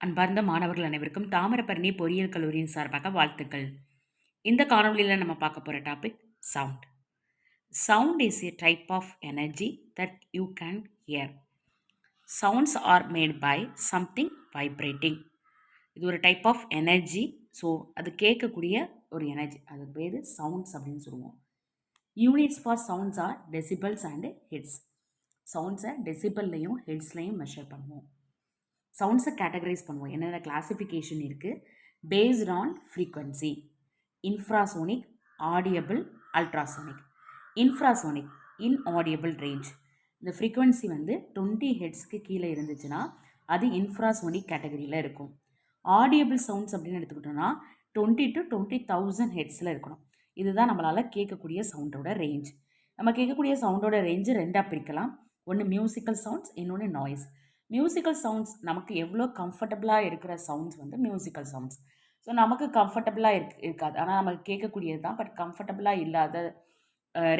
அன்பார்ந்த மாணவர்கள் அனைவருக்கும் தாமிரபரணி பொறியியல் கல்லூரியின் சார்பாக வாழ்த்துக்கள். இந்த காணொளியில் நம்ம பார்க்க போகிற topic sound. Sound is a type of energy that you can hear. Sounds are made by something vibrating. இது ஒரு டைப் ஆஃப் எனர்ஜி. ஸோ அது கேட்கக்கூடிய ஒரு எனர்ஜி, அது பேர் சவுண்ட்ஸ் அப்படின்னு சொல்லுவோம். Units for sounds are decibels and hertz. சவுண்ட்ஸை டெசிபல்லையும் ஹெட்ஸ்லையும் மெஷர் பண்ணுவோம். சவுண்ட்ஸை கேட்டகரைஸ் பண்ணுவோம். என்னென்ன கிளாசிஃபிகேஷன் இருக்குது? Based on frequency, infrasonic, audible, ultrasonic. Infrasonic inaudible range. இந்த ஃப்ரீக்வன்சி 20 ஹெட்ஸ்க்கு கீழே இருந்துச்சுன்னா அது இன்ஃப்ராசோனிக் கேட்டகரியில் இருக்கும். ஆடியபிள் சவுண்ட்ஸ் அப்படின்னு எடுத்துக்கிட்டோன்னா 20 to 20,000 ஹெட்ஸில் இருக்கணும். இதுதான் நம்மளால் கேட்கக்கூடிய சவுண்டோட ரேஞ்ச். நம்ம கேட்கக்கூடிய சவுண்டோட ரேஞ்சு ரெண்டாக பிரிக்கலாம். ஒன்று மியூசிக்கல் சவுண்ட்ஸ், இன்னொன்று நாய்ஸ். மியூசிக்கல் சவுண்ட்ஸ் நமக்கு எவ்வளோ கம்ஃபர்டபுளாக இருக்கிற சவுண்ட்ஸ் மியூசிக்கல் சவுண்ட்ஸ். ஸோ நமக்கு கம்ஃபர்டபுளாக இருக்காது, ஆனால் நமக்கு கேட்கக்கூடியது தான். பட் கம்ஃபர்டபுளாக இல்லாத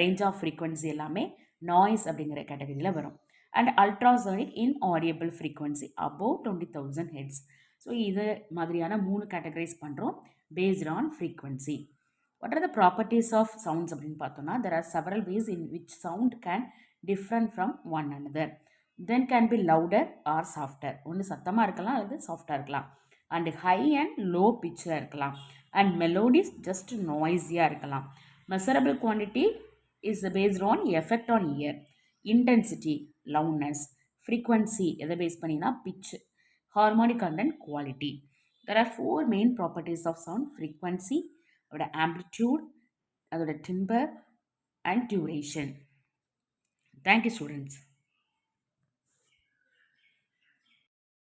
ரேஞ்ச் ஆஃப் ஃப்ரீக்வன்சி எல்லாமே நாய்ஸ் அப்படிங்கிற கேட்டகரியில் வரும். And ultrasonic inaudible frequency above 20,000 hertz. So இது மாதிரியான 3 கேட்டகரைஸ் பண்ணுறோம் based on frequency. What are the properties of sounds அப்படின்னு பார்த்தோம்னா, there are several ways in which sound can different from one another. Then can be louder or softer. ஒன்று சத்தமாக இருக்கலாம் அல்லது சாஃப்டாக இருக்கலாம். அண்ட் ஹை அண்ட் லோ பிச்சில் இருக்கலாம். அண்ட் மெலோடிஸ் ஜஸ்ட் நாய்ஸியாக இருக்கலாம். Measurable quantity is based on effect on ear. Intensity loudness. Frequency எதை பேஸ் பண்ணினா pitch. Harmonic content quality. There are 4 main properties of sound. Frequency, அதோட ஆம்ப்ளிடியூட், அதோட timbre and duration. Thank you students.